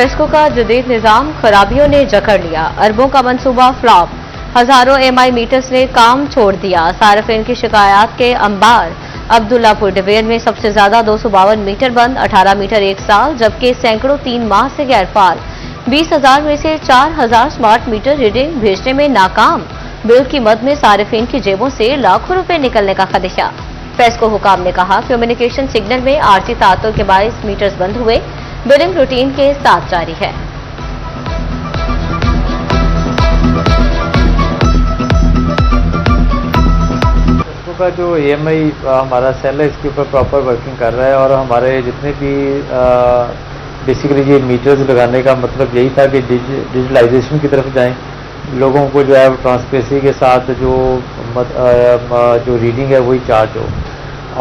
पेस्को का जदीद निजाम खराबियों ने जकड़ लिया, अरबों का मंसूबा फ्लॉप, हजारों एमआई मीटर्स ने काम छोड़ दिया। सार्फिन की शिकायत के अंबार। अब्दुल्लापुर डिवीजन में सबसे ज्यादा 252 मीटर बंद, 18 मीटर एक साल, जबकि सैकड़ों 3 माह से गैर फाल। 20,000 में से 4,000 स्मार्ट मीटर रीडिंग भेजने में नाकाम। बिल की मद में सार्फिन की जेबों से लाखों रुपए निकलने का खदशा। पेस्को हुकाम ने कहा, कम्युनिकेशन सिग्नल में आरसी तातुल के बायस मीटर्स बंद हुए, बिलिंग रूटीन के साथ जारी है। का जो EMI हमारा सेल है, इसके ऊपर प्रॉपर वर्किंग कर रहा है और हमारे जितने भी बेसिकली ये मीटर्स लगाने का मतलब यही था कि डिजिटलाइजेशन की तरफ जाएं, लोगों को जो है ट्रांसपेरेंसी के साथ जो रीडिंग है वही चार्ज हो,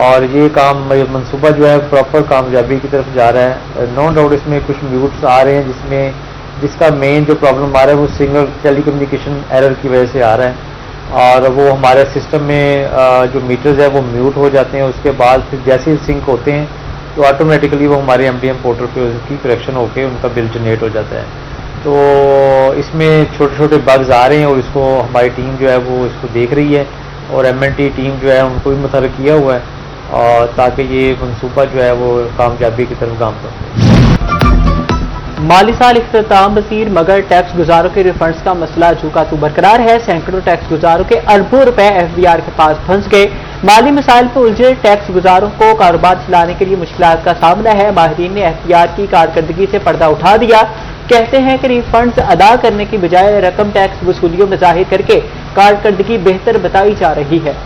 और ये काम मंसूबा जो है प्रॉपर कामयाबी की तरफ जा रहा है। नो डाउट इसमें कुछ म्यूट्स आ रहे हैं जिसका मेन जो प्रॉब्लम आ रहा है वो सिग्नल टेलीकम्युनिकेशन एरर की वजह से आ रहा है, और वो हमारे सिस्टम में जो मीटर्स है वो म्यूट हो जाते हैं। उसके बाद फिर जैसे ही सिंक होते हैं तो ऑटोमेटिकली वो हमारे MDM पोर्टल पे उसकी करेक्शन होकर उनका बिल जनरेट हो जाता है। तो इसमें छोटे छोटे बग्स आ रहे हैं और इसको हमारी टीम जो है वो इसको देख रही है, और MNT टीम जो है उनको भी मुतहर्रिक किया हुआ है, और ताकि ये मनसूबा जो है वो कामयाबी की तरफ गाम कर। माली साल इख्तिताम पसीर, मगर टैक्स गुजारों के रिफंड्स का मसला झुका तो बरकरार है। सैकड़ों टैक्स गुजारों के अरबों रुपए FBR के पास फंस गए। माली मसाइल पर उलझे टैक्स गुजारों को कारोबार चलाने के लिए मुश्किलात का सामना है। माहिरीन ने FBR की कारकर्दगी से पर्दा उठा दिया। कहते हैं कि रिफंड्स अदा करने की बजाय रकम टैक्स वसूलियों में जाहिर करके कारकर्दगी बेहतर बताई जा रही है।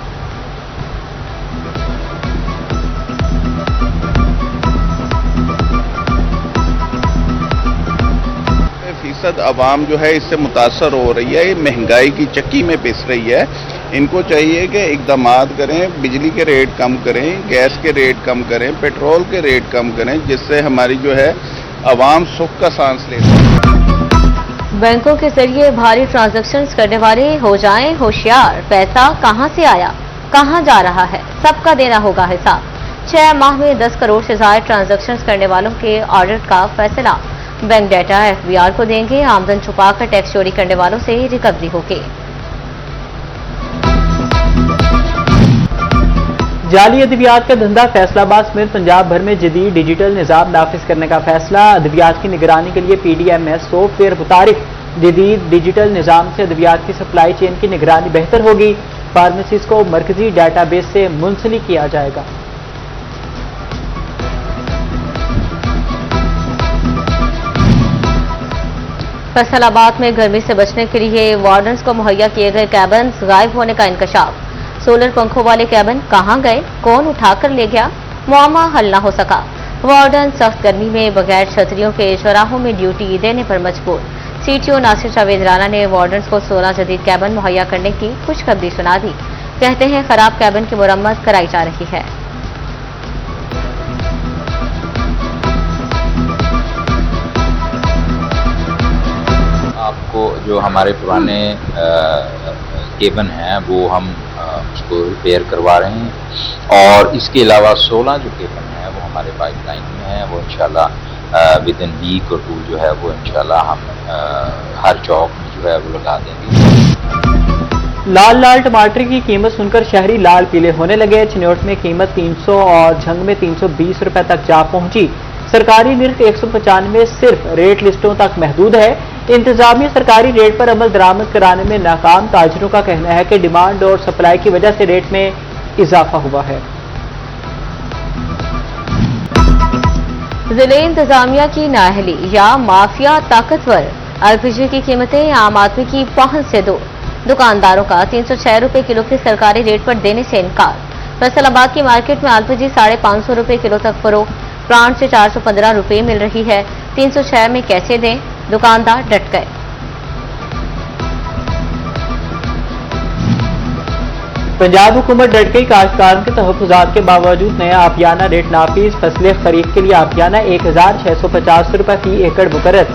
आवाम जो है इससे मुतासर हो रही है, ये महंगाई की चक्की में पिस रही है। इनको चाहिए कि इकदाम करें, बिजली के रेट कम करें, गैस के रेट कम करें, पेट्रोल के रेट कम करें, जिससे हमारी जो है आवाम सुख का सांस ले सके। बैंकों के जरिए भारी ट्रांजैक्शंस करने वाले हो जाएं होशियार। पैसा कहां से आया, कहां जा रहा है, सबका देना होगा हिसाब। 6 माह में 10 करोड़ से ज्यादा ट्रांजैक्शंस करने वालों के ऑडिट का फैसला। बैंक डाटा FBR को देंगे, आमदन छुपाकर टैक्स चोरी करने वालों से रिकवरी होगी। जाली अद्वियात का धंधा, फैसलाबाद समेत पंजाब भर में जदीद डिजिटल निजाम नाफिज करने का फैसला। अद्वियात की निगरानी के लिए PDMS सॉफ्टवेयर मुतारिफ। जदीद डिजिटल निजाम से अद्वियात की सप्लाई चेन की निगरानी बेहतर होगी। फार्मेसीज को मरकजी डाटाबेस से मुंसलिक किया जाएगा। फैसलाबाद में गर्मी से बचने के लिए वार्डन्स को मुहैया किए गए कैबिन गायब होने का इंकशाफ। सोलर पंखों वाले कैबिन कहां गए, कौन उठाकर ले गया, मुआमा हल न हो सका। वार्डन सख्त गर्मी में बगैर छतरियों के चौराहों में ड्यूटी देने पर मजबूर। CTO नासिर जावेद राना ने वार्डन्स को 16 जदीद कैबिन मुहैया करने की खुशखबरी सुना दी। कहते हैं खराब कैबिन की मुरम्मत कराई जा रही है। आपको जो हमारे पुराने केबन हैं वो हम उसको रिपेयर करवा रहे हैं, और इसके अलावा 16 जो केबन हैं वो हमारे पाइपलाइन में हैं। वो इंशाल्लाह विद इन वीक और 2 जो है वो इंशाल्लाह हम हर चौक में जो है वो लगा देंगे। लाल लाल टमाटर की कीमत सुनकर शहरी लाल पीले होने लगे। चिन्योट में कीमत 300 और झंग में 320 रुपए तक जा पहुंची। सरकारी निर्ख 195 सिर्फ रेट लिस्टों तक महदूद है। इंतजामिया सरकारी रेट पर अमल दरामद कराने में नाकाम। ताजरों का कहना है कि डिमांड और सप्लाई की वजह से रेट में इजाफा हुआ है। जिले इंतजामिया की नाअहली या माफिया ताकतवर। LPG की कीमतें आम आदमी की पहुंच से दूर। दुकानदारों का 306 रुपए किलो के सरकारी रेट पर देने से इनकार। फैसलाबाद की मार्केट में LPG 550 रुपए किलो तक फरोख्त। प्लांट से 415 रुपए मिल रही है, 306 में कैसे दें, दुकानदार डट गए। पंजाब हुकूमत डट गई। काश्तकारों के तहफ़्फ़ुज़ात के बावजूद नया आपियाना रेट नाफिज। फसलें खरीद के लिए आपियाना 1650 रुपए फी एकड़ मुकर्रर।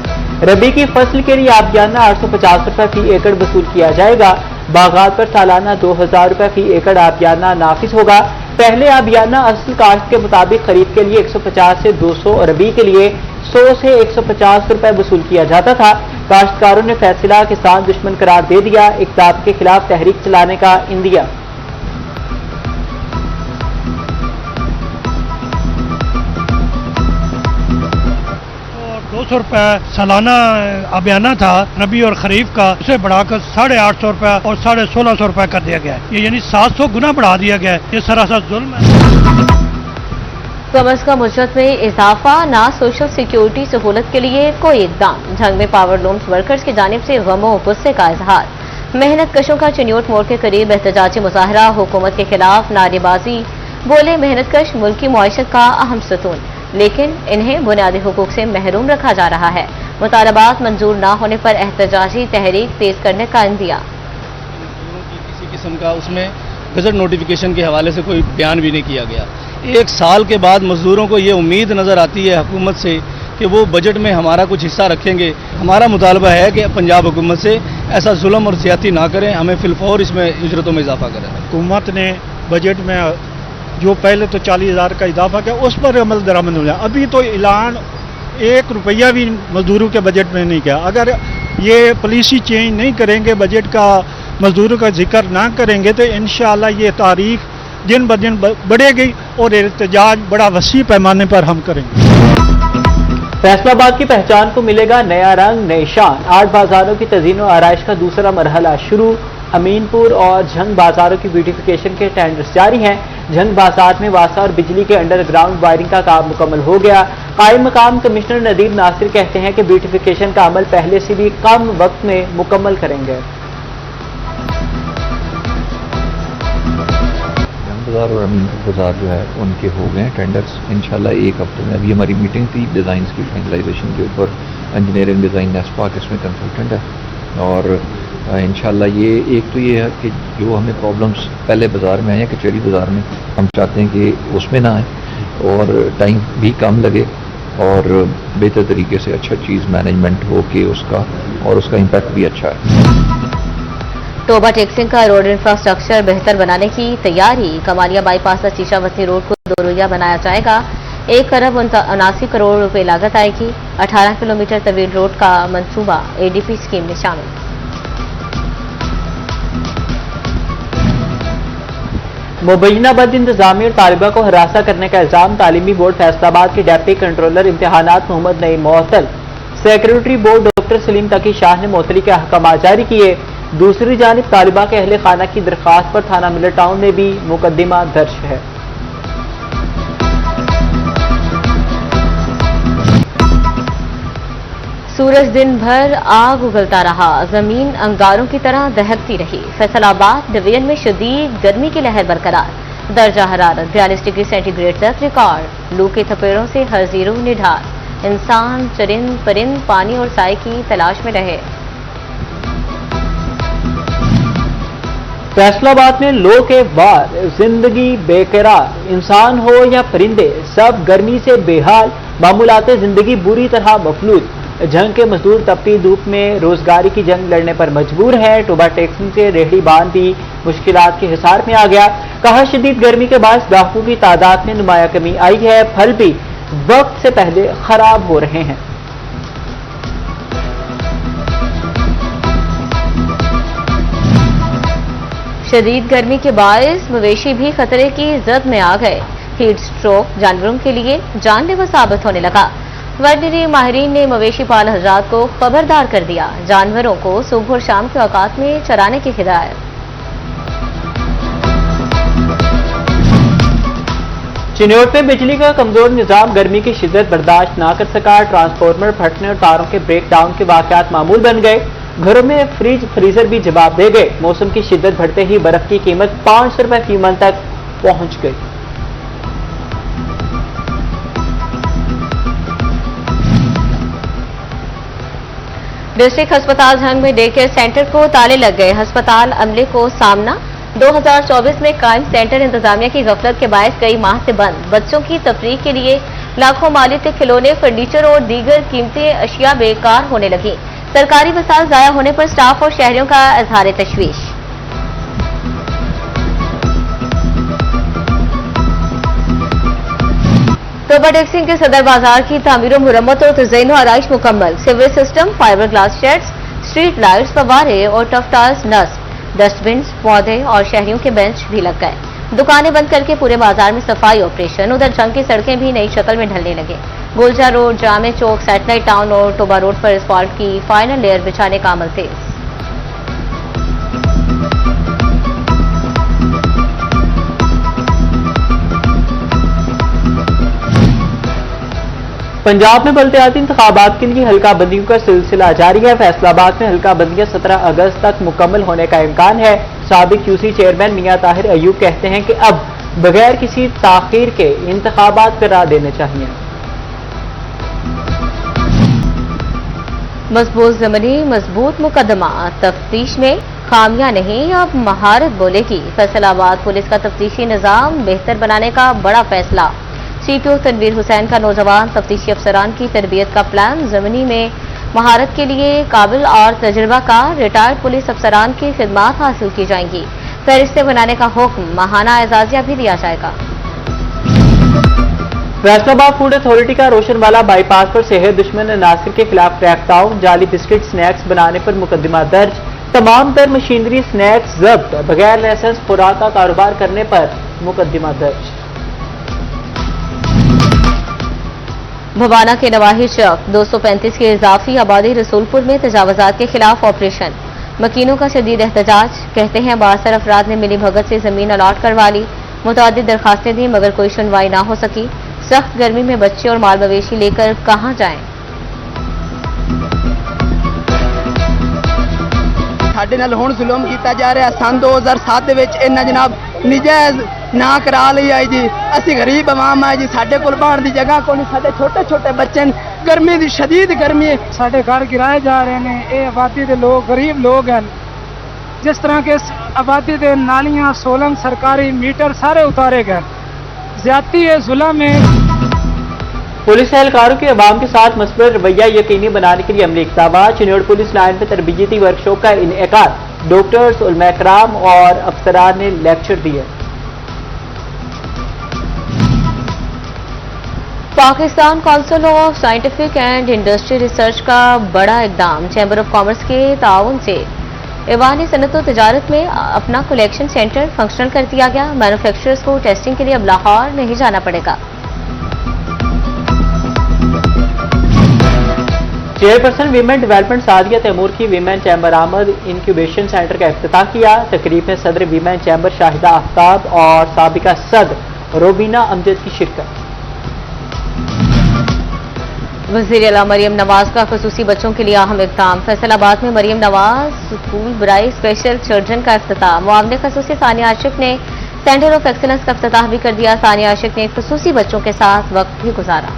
रबी की फसल के लिए आपियाना 850 रुपए फी एकड़ वसूल किया जाएगा। बागात पर सालाना 2000 रुपए फी एकड़ आपियाना नाफिज होगा। पहले आबियाना असल काश्त के मुताबिक खरीद के लिए 150 से 200, रबी के लिए 100 से 150 रुपए वसूल किया जाता था। काश्तकारों ने फैसला किसान दुश्मन करार दे दिया, इक़्तिदार के खिलाफ तहरीक चलाने का इंदिया। 200 रुपए सालाना अभियाना था रबी और खरीफ का, उसे बढ़ाकर 850 रुपए और 1650 रुपए कर दिया गया है। ये यानी 700 गुना बढ़ा दिया गया है। ये सरासर जुल्म है। कम अज कम उजरत में इजाफा, ना सोशल सिक्योरिटी सहूलत के लिए कोई इकदाम। झंग में पावर लूम्स वर्कर्स की जानिब से गमो गुस्से का इजहार। मेहनत कशों का चिन्योट मोड़ के करीब एहतजाजी मुजाहरा, हुकूमत के खिलाफ नारेबाजी। बोले मेहनत कश मुल्क की मुआशत का अहम सतून, लेकिन इन्हें बुनियादी हुकूक से महरूम रखा जा रहा है। मुतालबात मंजूर न होने पर एहतजाजी तहरीक तेज करने का इंदिया। किसी किस्म का उसमें गजट नोटिफिकेशन के हवाले से कोई बयान भी नहीं किया गया। 1 साल के बाद मजदूरों को ये उम्मीद नज़र आती है हुकूमत से कि वो बजट में हमारा कुछ हिस्सा रखेंगे। हमारा मुतालबा है कि पंजाब हुकूमत से ऐसा जुल्म और ज्यादती ना करें, हमें फिलफौर इसमें उजरतों में इजाफा करें। हुकूमत ने बजट में जो पहले तो 40,000 का इजाफा किया, उस पर अमल दरामद हो जाए। अभी तो ऐलान 1 रुपया भी मजदूरों के बजट में नहीं किया। अगर ये पॉलिसी चेंज नहीं करेंगे, बजट का मजदूरों का जिक्र ना करेंगे, तो इंशाअल्लाह ये तारीख दिन ब दिन बढ़ेगी और एहतजाज बड़ा वसी पैमाने पर हम करेंगे। फैसलाबाद की पहचान को मिलेगा नया रंग, नई शान। 8 बाजारों की तज़ीन और आराइश का दूसरा मरहला शुरू। अमीनपुर और झंग बाजारों की ब्यूटिफिकेशन के टेंडर्स जारी हैं। झंग बाजार में वासा और बिजली के अंडरग्राउंड वायरिंग का काम मुकम्मल हो गया। कायम मकाम कमिश्नर नदीम नासिर कहते हैं कि ब्यूटिफिकेशन का अमल पहले से भी कम वक्त में मुकम्मल करेंगे। बाजार और अमीनपुर बाजार जो है उनके हो गए हैं टेंडर्स। इंशाल्लाह 1 हफ्ते में। अभी हमारी मीटिंग थी डिज़ाइंस की फाइनलाइजेशन के ऊपर। इंजीनियरिंग डिज़ाइन नेस्पाक इसमें कंसल्टेंट है और इंशाल्लाह ये एक तो ये है कि जो हमें प्रॉब्लम्स पहले बाज़ार में आए हैं कचहरी बाज़ार में, हम चाहते हैं कि उसमें ना आए और टाइम भी कम लगे और बेहतर तरीके से अच्छा चीज़ मैनेजमेंट हो के उसका और उसका इम्पैक्ट भी अच्छा है। टोबा टेक्सिंग का रोड इंफ्रास्ट्रक्चर बेहतर बनाने की तैयारी। कमालिया बाईपास से शीशा बस्ती रोड को 2 रोइया बनाया जाएगा। 1 अरब 79 करोड़ रुपए लागत आएगी। 18 किलोमीटर तवील रोड का मंसूबा एडीपी स्कीम में शामिल। मुबैना बद इंतजामी और तालिबा को हरासा करने का इल्जाम। तालीमी बोर्ड फैसलाबाद के डेप्टी कंट्रोलर इम्तिहानात मोहम्मद नईम मुअत्तल। सेक्रेटरी बोर्ड डॉक्टर सलीम तकी शाह ने मुअत्तली के अहकाम जारी किए। दूसरी जानिब तालिबा के अहले खाना की दरख्वास्त पर थाना मिलर टाउन में भी मुकदमा दर्ज है। सूरज दिन भर आग उगलता रहा, जमीन अंगारों की तरह दहकती रही। फैसलाबाद डिवीजन में शदीद गर्मी की लहर बरकरार। दर्जा हरारत 42 डिग्री सेंटीग्रेड तक रिकॉर्ड। लू के थपेड़ों से हर जीरो निढार। इंसान, चरिंद परिंद पानी और साए की तलाश में रहे। फैसलाबाद में लो के वार, जिंदगी बेकरार। इंसान हो या परिंदे, सब गर्मी से बेहाल। मामूलाते जिंदगी बुरी तरह मफलूज। जंग के मजदूर तपती धूप में रोजगारी की जंग लड़ने पर मजबूर है। टोबा टेक्सिंग से रेहड़ी बांध भी मुश्किलात के हिसार में आ गया। कहा शदीद गर्मी के बाद ग्राहकों की तादाद में नुमाया कमी आई है। फल भी वक्त से पहले खराब हो रहे हैं। शदीद गर्मी के बायस मवेशी भी खतरे की जद में आ गए। हीट स्ट्रोक जानवरों के लिए जानलेवा साबित होने लगा। वेटरनरी माहिरीन ने मवेशी पाल हजरात को खबरदार कर दिया। जानवरों को सुबह और शाम के औकात में चराने की हिदायत। चिन्योट में बिजली का कमजोर निजाम गर्मी की शिद्दत बर्दाश्त न कर सका। ट्रांसफार्मर फटने और तारों के ब्रेक डाउन के वाकयात मामूल बन गए। घरों में फ्रिज फ्रीजर भी जवाब दे गए। मौसम की शिद्दत बढ़ते ही बर्फ की कीमत 500 रुपए फी मन तक पहुंच गई। डिस्ट्रिक्ट अस्पताल झंग में डे केयर सेंटर को ताले लग गए। अस्पताल अमले को सामना। 2024 में क्राइम सेंटर इंतजामिया की गफलत के बायस कई माह से बंद। बच्चों की तफरीह के लिए लाखों माली के खिलौने, फर्नीचर और दीगर कीमती अशिया बेकार होने लगी। सरकारी वसाइल जाया होने पर स्टाफ और शहरियों का इजहार तशवीश। तो ओवरटेक्सिंग के सदर बाजार की तामीर मुरम्मत और तज़यीन आराइश मुकम्मल। Sewerage system, fibre glass shades, street lights, फव्वारे और टफटार्स नस्ब, डस्टबिन, पौधे और शहरियों के बेंच भी लग गए। दुकानें बंद करके पूरे बाजार में सफाई ऑपरेशन। उधर जंग की सड़कें भी नई शक्ल में ढलने लगे। गुलजा रोड, जामे चौक, सैटेलाइट टाउन और टोबा रोड पर एस्फाल्ट की फाइनल लेयर बिछाने का अमल तेज। पंजाब में बल्दियाती इंतखाबात के लिए हल्का बंदियों का सिलसिला जारी है। फैसलाबाद में हल्का बंदियां 17 अगस्त तक मुकम्मल होने का इम्कान है। साबिक QC चेयरमैन मियां ताहिर अयूब कहते हैं कि अब बगैर किसी ताखीर के इंतखाबात करा देने चाहिए। मजबूत ज़मीनी मजबूत मुकदमा, तफ्तीश में खामियां नहीं अब महारत बोलेगी। फैसलाबाद पुलिस का तफ्तीशी निज़ाम बेहतर बनाने का बड़ा फैसला। CPO तनवीर हुसैन का नौजवान तफ्तीशी अफसरान की तरबियत का प्लान। ज़मीनी में महारत के लिए काबिल और तजुर्बाकार रिटायर्ड पुलिस अफसरान की खिदमात हासिल की जाएंगी। फहरिस्तें बनाने का हुक्म, माहाना एजाजिया भी दिया जाएगा। फैसलाबाद फूड अथॉरिटी का रोशनवाला बाईपास पर सेहत दुश्मन नासिर के खिलाफ क्रैकडाउन। जाली बिस्किट स्नैक्स बनाने पर मुकदमा दर्ज। तमाम तर मशीनरी स्नैक्स जब्त। बगैर लाइसेंस खुराक का कारोबार करने पर मुकदमा दर्ज। भवाना के नवाही चौक 235 की इजाफी आबादी रसूलपुर में तजावजात के खिलाफ ऑपरेशन। मकीनों का शदीद एहतजाज। कहते हैं 62 अफराद ने मिली भगत से जमीन अलॉट करवा ली। मुतअद्दिद दरखास्तें दी मगर कोई सुनवाई ना हो सकी। सख्त गर्मी में बच्चे और माल मवेशी लेकर कहां जाएं। ਸਾਡੇ ਨਾਲ ਹੁਣ ਜ਼ੁਲਮ ਕੀਤਾ ਜਾ ਰਿਹਾ। ਸਨ 2007 ਦੇ ਵਿੱਚ ਇਹਨਾਂ ਜਨਾਬ ਨਜਾਇਜ਼ ਨਾ ਕਰਾ ਲਈ ਆਈ ਜੀ। ਅਸੀਂ ਗਰੀਬ ਆਵਾਮ ਆ ਜੀ, ਸਾਡੇ ਕੋਲ ਬਾਹਰ ਦੀ ਜਗ੍ਹਾ ਕੋਈ ਨਹੀਂ। ਸਾਡੇ ਛੋਟੇ ਛੋਟੇ ਬੱਚੇ ਨੇ, ਗਰਮੀ ਦੀ ਸ਼ਦੀਦ ਗਰਮੀ ਹੈ। ਸਾਡੇ ਘਰ ਗਿਰਾਏ ਜਾ ਰਹੇ ਨੇ। ਇਹ ਆਬਾਦੀ ਦੇ ਲੋਕ ਗਰੀਬ ਲੋਕ ਹਨ। ਜਿਸ ਤਰ੍ਹਾਂ ਕਿ ਇਸ ਆਬਾਦੀ ਦੇ ਨਾਲੀਆਂ, सोलंग, सरकारी मीटर सारे उतारे गए। ज्यादती है, जुल्म है। पुलिस एहलकारों के अवाम के साथ मसबत रवैया यकीनी बनाने के लिए अमली इक़दामात। चिन्नौर पुलिस लाइन में तरबियती वर्कशॉप का इनेकाद। डॉक्टर्स, उलमा इकराम और अफसरान ने लेक्चर दिए। Pakistan council of scientific and industry research का बड़ा इकदाम। चैम्बर ऑफ कॉमर्स के ताउन से ऐवान सनत व तजारत में अपना कलेक्शन सेंटर फंक्शनल कर दिया गया। मैन्युफैक्चरर्स को टेस्टिंग के लिए अब लाहौर नहीं जाना पड़ेगा। Chairperson women development Sadia Taimur की वीमेन चैम्बर आमद इंक्यूबेशन सेंटर का इफ्तिताह किया। तकरीब में सदर वीमेन चैम्बर शाहिदा आफ्ताब और साबिका सदर रोबीना अमजद की शिरकत। वज़ीर आला मरियम नवाज का खुसूसी बच्चों के लिए अहम इक़दाम। फैसलाबाद में मरियम नवाज स्कूल बराई स्पेशल चिल्ड्रन का इफ्तिताह। मुआवने खसूसी सानिया आशिक ने सेंटर ऑफ एक्सीलेंस का इफ्तिताह भी कर दिया। सानिया आशिक ने खुसूसी बच्चों के साथ वक्त भी गुजारा।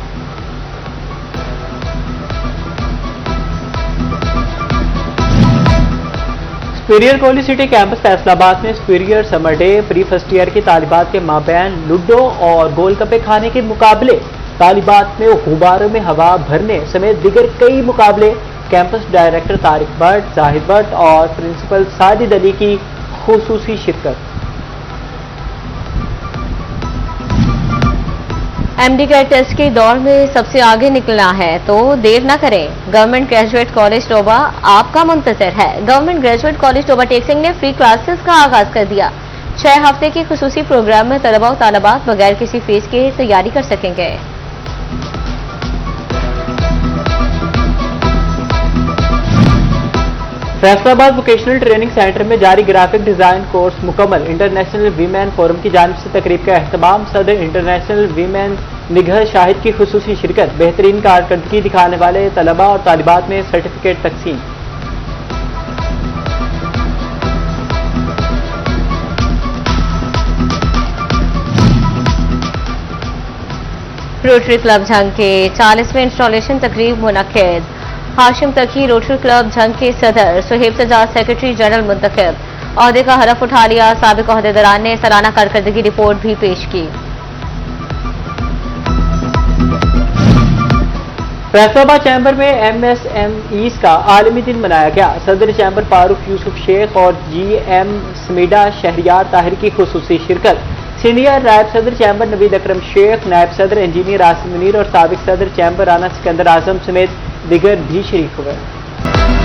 Superior college city campus Faisalabad में superior summer day pre first year की तालिबात के माबैन लूडो और गोलगप्पे खाने के मुकाबले। तालिबात में गुब्बारों में हवा भरने समेत दिगर कई मुकाबले। कैंपस डायरेक्टर तारिक भट्ट, जाहिद भट्ट और प्रिंसिपल साजिद अली की खुसूसी शिरकत। MD कैट टेस्ट के दौर में सबसे आगे निकलना है तो देर न करें। गवर्नमेंट ग्रेजुएट कॉलेज टोबा आपका मुंतजर है। गवर्नमेंट ग्रेजुएट कॉलेज टोबा टेक्सिंग ने फ्री क्लासेस का आगाज कर दिया। 6 हफ्ते के खुसूसी प्रोग्राम में तलबा और तालिबात बगैर किसी फीस के तैयारी कर सकेंगे। फैसलाबाद वोकेशनल ट्रेनिंग सेंटर में जारी ग्राफिक डिजाइन कोर्स मुकम्मल। इंटरनेशनल वीमेन फोरम की जानिब से तकरीब का एहतमाम। सदर इंटरनेशनल वीमेन निगह शाहिद की खुसूसी शिरकत। बेहतरीन कारकर्दगी दिखाने वाले तलबा और तालिबात में सर्टिफिकेट तकसीम। रोटरी क्लब झंग के 40वें इंस्टॉलेशन तकरीब मुनक्किद। हाशिम तकी रोटरी क्लब झंग के सदर, सुहेब सजाद सेक्रेटरी जनरल मुंतखब। ओहदे का हरफ उठा लिया। साबिक ओहदेदारान ने सालाना कारकर्दगी रिपोर्ट भी पेश की। फैसलाबाद चैम्बर में MSMEs का आलमी दिन मनाया गया। सदर चैम्बर फारूक यूसुफ शेख और GM समीडा शहरियार ताहिर की खुसूसी शिरकत। सीनियर नायब सदर चैम्बर नवीद अकरम शेख, नायब सदर इंजीनियर आसिम मुनीर और साबिक सदर चैम्बर राना सिकंदर आजम समेत दिगर भी शरीक हुए।